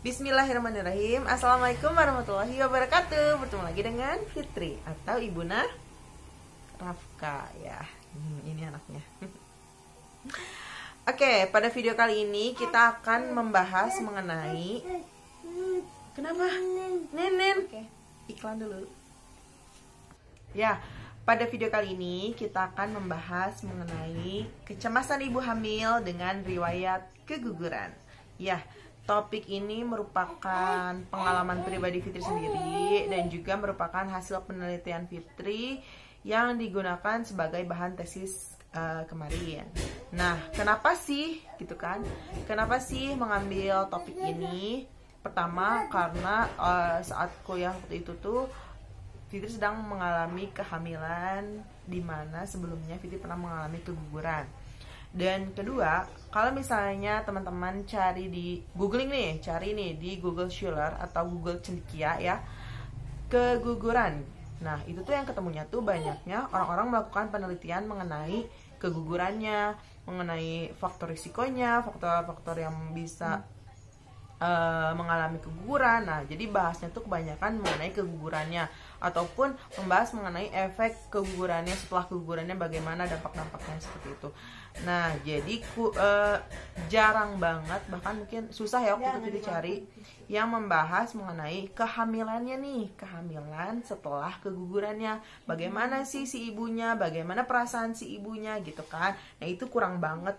Bismillahirrahmanirrahim. Assalamualaikum warahmatullahi wabarakatuh. Bertemu lagi dengan Fitri atau Ibuna Rafka ya. Ini anaknya. Oke, pada video kali ini kita akan membahas mengenai kenapa? Nenen. Oke, iklan dulu. Ya, pada video kali ini kita akan membahas mengenai kecemasan ibu hamil dengan riwayat keguguran. Ya, topik ini merupakan pengalaman pribadi Fitri sendiri dan juga merupakan hasil penelitian Fitri yang digunakan sebagai bahan tesis kemarin. Nah, kenapa sih gitu kan? Kenapa sih mengambil topik ini? Pertama, karena saat kuliah waktu itu tuh Fitri sedang mengalami kehamilan, di mana sebelumnya Fitri pernah mengalami keguguran. Dan kedua, kalau misalnya teman-teman cari di googling nih, cari nih di Google Scholar atau Google Cendekia ya, keguguran. Nah, itu tuh yang ketemunya tuh banyaknya orang-orang melakukan penelitian mengenai kegugurannya, mengenai faktor risikonya, faktor-faktor yang bisa mengalami keguguran. Nah, jadi bahasnya tuh kebanyakan mengenai kegugurannya ataupun membahas mengenai efek kegugurannya setelah kegugurannya, bagaimana dampak-dampaknya seperti itu. Nah, jadi jarang banget, bahkan mungkin susah ya waktu itu dicari yang membahas mengenai kehamilannya nih, kehamilan setelah kegugurannya. Bagaimana sih si ibunya, bagaimana perasaan si ibunya gitu kan. Nah, itu kurang banget,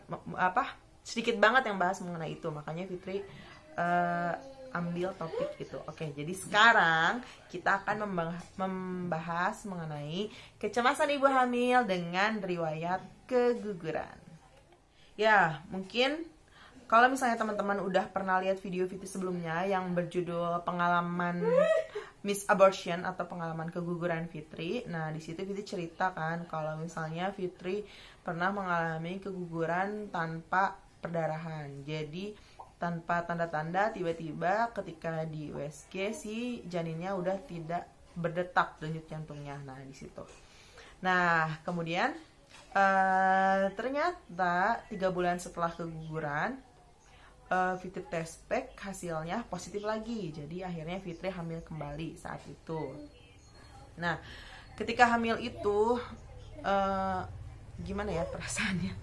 sedikit banget yang bahas mengenai itu. Makanya Fitri ambil topik itu. Oke, jadi sekarang kita akan membahas mengenai kecemasan ibu hamil dengan riwayat keguguran. Ya, mungkin kalau misalnya teman-teman udah pernah lihat video Fitri sebelumnya yang berjudul pengalaman Miss Abortion atau pengalaman keguguran Fitri. Nah, di situ Fitri ceritakan kalau misalnya Fitri pernah mengalami keguguran tanpa perdarahan. Jadi tanpa tanda-tanda, tiba-tiba ketika di USG si janinnya udah tidak berdetak denyut jantungnya. Nah, di situ. Nah, kemudian ternyata 3 bulan setelah keguguran Fitri tes pack, hasilnya positif lagi. Jadi akhirnya Fitri hamil kembali saat itu. Nah, ketika hamil itu gimana ya perasaannya?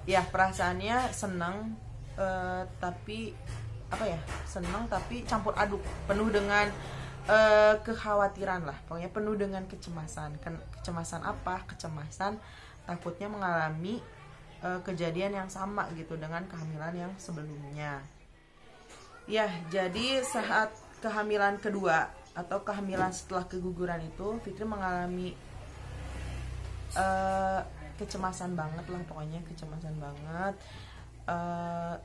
Ya, perasaannya senang, tapi senang tapi campur aduk, penuh dengan kekhawatiran lah, pokoknya penuh dengan kecemasan. Kecemasan apa? Kecemasan takutnya mengalami kejadian yang sama gitu dengan kehamilan yang sebelumnya. Ya, jadi saat kehamilan kedua atau kehamilan setelah keguguran itu Fitri mengalami kecemasan banget lah, pokoknya kecemasan banget.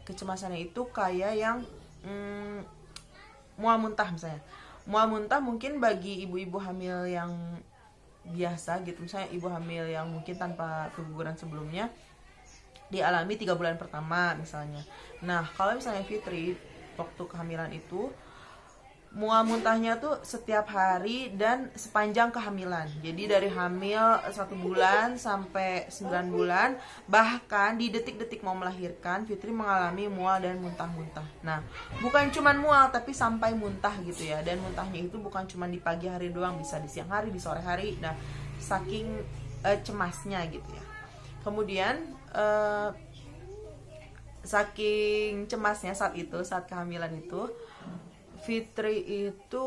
Kecemasannya itu kayak yang mual muntah misalnya. Mual muntah mungkin bagi ibu-ibu hamil yang biasa gitu, misalnya ibu hamil yang mungkin tanpa keguguran sebelumnya dialami 3 bulan pertama misalnya. Nah, kalau misalnya Fitri waktu kehamilan itu mual muntahnya tuh setiap hari dan sepanjang kehamilan. Jadi dari hamil 1 bulan sampai 9 bulan, bahkan di detik-detik mau melahirkan Fitri mengalami mual dan muntah-muntah. Nah, bukan cuman mual tapi sampai muntah gitu ya. Dan muntahnya itu bukan cuman di pagi hari doang, bisa di siang hari, di sore hari. Nah, saking cemasnya gitu ya. Kemudian saking cemasnya saat kehamilan itu, Fitri itu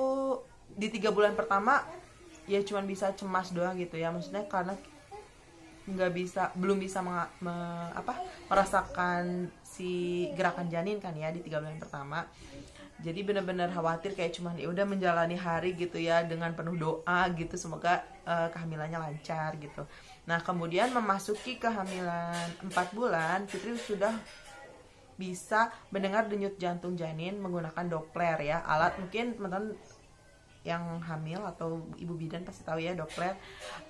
di 3 bulan pertama ya cuman bisa cemas doang gitu ya, maksudnya karena belum bisa merasakan si gerakan janin kan ya di 3 bulan pertama. Jadi benar-benar khawatir, kayak cuman ya udah menjalani hari gitu ya dengan penuh doa gitu, semoga kehamilannya lancar gitu. Nah, kemudian memasuki kehamilan 4 bulan Fitri sudah bisa mendengar denyut jantung janin menggunakan Doppler ya, alat mungkin teman-teman yang hamil atau ibu bidan pasti tahu ya, Doppler,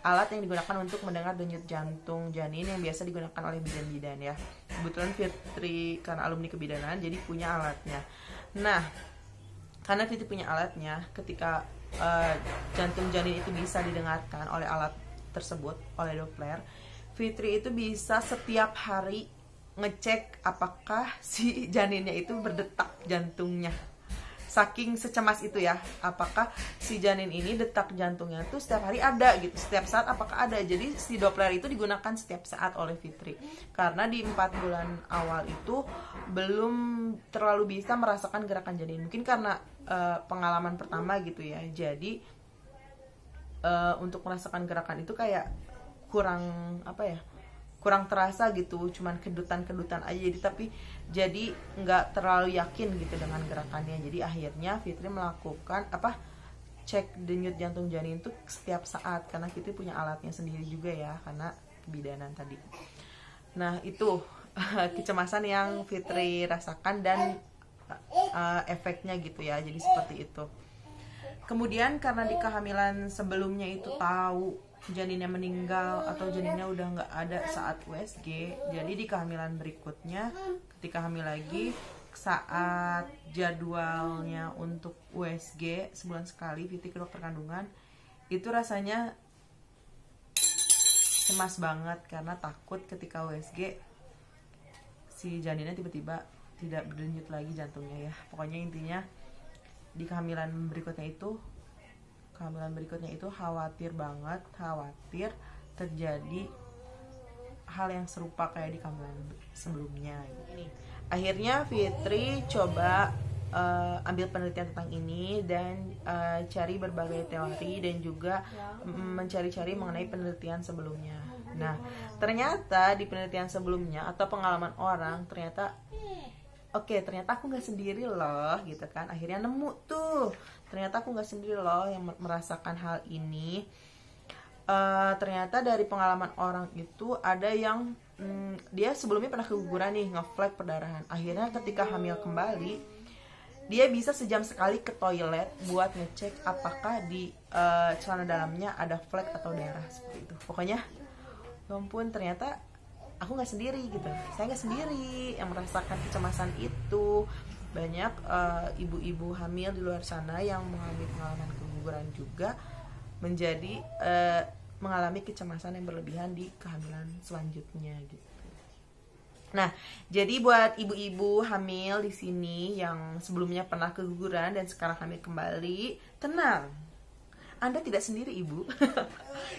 alat yang digunakan untuk mendengar denyut jantung janin yang biasa digunakan oleh bidan-bidan ya. Kebetulan Fitri karena alumni kebidanan jadi punya alatnya. Nah, karena Fitri punya alatnya, ketika jantung janin itu bisa didengarkan oleh alat tersebut, oleh Doppler, Fitri itu bisa setiap hari ngecek apakah si janinnya itu berdetak jantungnya. Saking secemas itu ya, apakah si janin ini detak jantungnya tuh setiap hari ada gitu, setiap saat apakah ada. Jadi si Doppler itu digunakan setiap saat oleh Fitri, karena di 4 bulan awal itu belum terlalu bisa merasakan gerakan janin. Mungkin karena pengalaman pertama gitu ya, jadi untuk merasakan gerakan itu kayak kurang kurang terasa gitu, cuman kedutan-kedutan aja. Jadi nggak terlalu yakin gitu dengan gerakannya. Jadi akhirnya Fitri melakukan cek denyut jantung janin itu setiap saat, karena Fitri punya alatnya sendiri juga ya, karena kebidanan tadi. Nah itu kecemasan yang Fitri rasakan dan efeknya gitu ya, jadi seperti itu. Kemudian karena di kehamilan sebelumnya itu tahu janinnya meninggal atau janinnya udah nggak ada saat USG, jadi di kehamilan berikutnya ketika hamil lagi, saat jadwalnya untuk USG sebulan sekali Fitri ke dokter kandungan, itu rasanya cemas banget karena takut ketika USG si janinnya tiba-tiba tidak berdenyut lagi jantungnya ya. Pokoknya intinya di kehamilan berikutnya itu khawatir banget, khawatir terjadi hal yang serupa kayak di kehamilan sebelumnya. Akhirnya Fitri coba ambil penelitian tentang ini dan cari berbagai teori dan juga mencari-cari mengenai penelitian sebelumnya. Nah, ternyata di penelitian sebelumnya atau pengalaman orang, ternyata aku nggak sendiri loh gitu kan. Akhirnya nemu tuh, ternyata aku nggak sendiri loh yang merasakan hal ini. Ternyata dari pengalaman orang itu ada yang dia sebelumnya pernah keguguran nih, nge-flek perdarahan. Akhirnya ketika hamil kembali, dia bisa sejam sekali ke toilet buat ngecek apakah di celana dalamnya ada flek atau darah seperti itu. Pokoknya ya ampun, ternyata aku nggak sendiri gitu, saya nggak sendiri yang merasakan kecemasan itu. Banyak ibu-ibu hamil di luar sana yang mengalami pengalaman keguguran juga, mengalami kecemasan yang berlebihan di kehamilan selanjutnya gitu. Nah, jadi buat ibu-ibu hamil di sini yang sebelumnya pernah keguguran dan sekarang hamil kembali, tenang, Anda tidak sendiri ibu.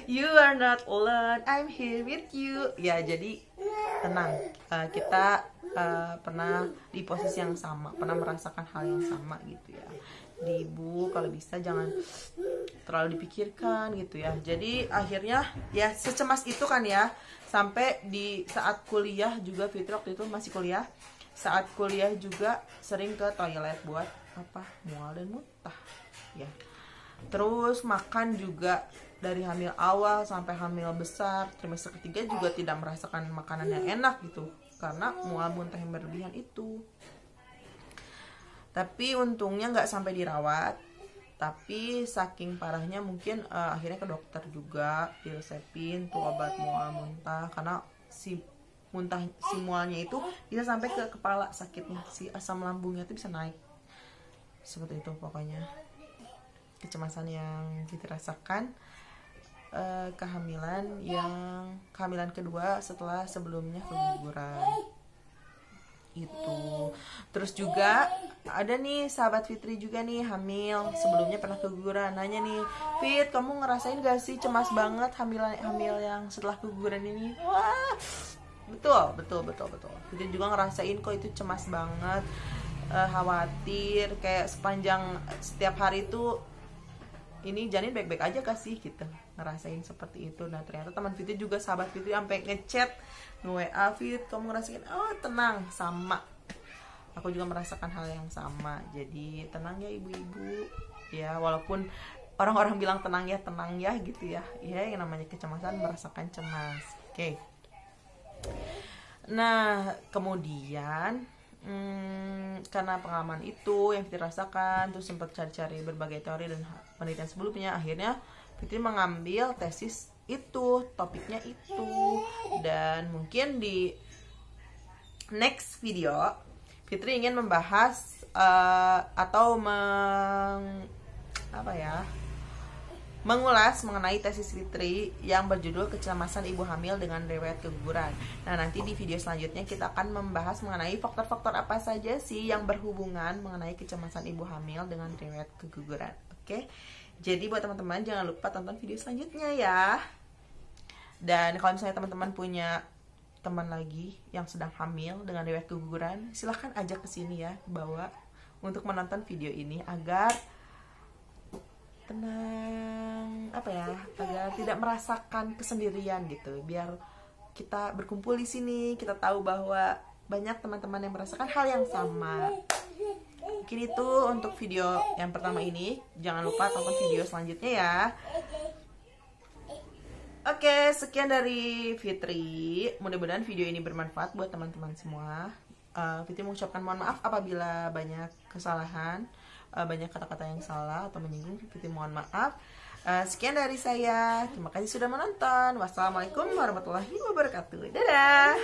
You are not alone, I'm here with you. Ya, jadi tenang, kita pernah di posisi yang sama, pernah merasakan hal yang sama gitu ya. Di ibu kalau bisa jangan terlalu dipikirkan gitu ya. Jadi akhirnya ya secemas itu kan ya, sampai di saat kuliah juga Fitri waktu itu masih kuliah. Saat kuliah juga sering ke toilet buat mual dan muntah ya. Terus makan juga dari hamil awal sampai hamil besar, trimester ketiga juga tidak merasakan makanan yang enak gitu, karena mual muntah yang berlebihan itu. Tapi untungnya nggak sampai dirawat, tapi saking parahnya mungkin akhirnya ke dokter juga, diresepin tuh obat mual muntah, karena si mualnya itu bisa sampai ke kepala sakitnya, si asam lambungnya itu bisa naik. Seperti itu pokoknya kecemasan yang kita rasakan kehamilan kedua setelah sebelumnya keguguran itu. Terus juga ada nih sahabat Fitri juga nih hamil sebelumnya pernah keguguran, nanya nih, Fit, kamu ngerasain gak sih cemas banget hamil yang setelah keguguran ini? Wah, betul. Fitri juga ngerasain kok itu cemas banget, khawatir, kayak setiap hari itu ini janin baik-baik aja gak sih gitu, ngerasain seperti itu. Nah ternyata teman Fitri juga, sahabat Fitri, sampai ngechat, nge-WA, Fit, kamu ngerasain? Oh tenang, sama, aku juga merasakan hal yang sama. Jadi tenang ya ibu-ibu ya, walaupun orang-orang bilang tenang ya gitu ya, yang namanya kecemasan merasakan cemas. Oke. Nah kemudian karena pengalaman itu yang Fitri rasakan, terus sempat cari-cari berbagai teori dan penelitian sebelumnya, akhirnya Fitri mengambil tesis itu, topiknya itu. Dan mungkin di next video Fitri ingin membahas atau mengulas mengenai tesis Fitri yang berjudul Kecemasan Ibu Hamil dengan Riwayat Keguguran. Nah, nanti di video selanjutnya kita akan membahas mengenai faktor-faktor apa saja sih yang berhubungan mengenai kecemasan ibu hamil dengan riwayat keguguran. Oke? Jadi buat teman-teman jangan lupa tonton video selanjutnya ya. Dan kalau misalnya teman-teman punya teman lagi yang sedang hamil dengan riwayat keguguran, silahkan ajak ke sini ya, bawa untuk menonton video ini agar tenang, agar tidak merasakan kesendirian gitu. Biar kita berkumpul di sini, kita tahu bahwa banyak teman-teman yang merasakan hal yang sama. Mungkin itu untuk video yang pertama ini. Jangan lupa tonton video selanjutnya ya. Oke, sekian dari Fitri. Mudah-mudahan video ini bermanfaat buat teman-teman semua. Fitri mengucapkan mohon maaf apabila banyak kesalahan, banyak kata-kata yang salah atau menyinggung. Fitri mohon maaf. Sekian dari saya. Terima kasih sudah menonton. Wassalamualaikum warahmatullahi wabarakatuh. Dadah.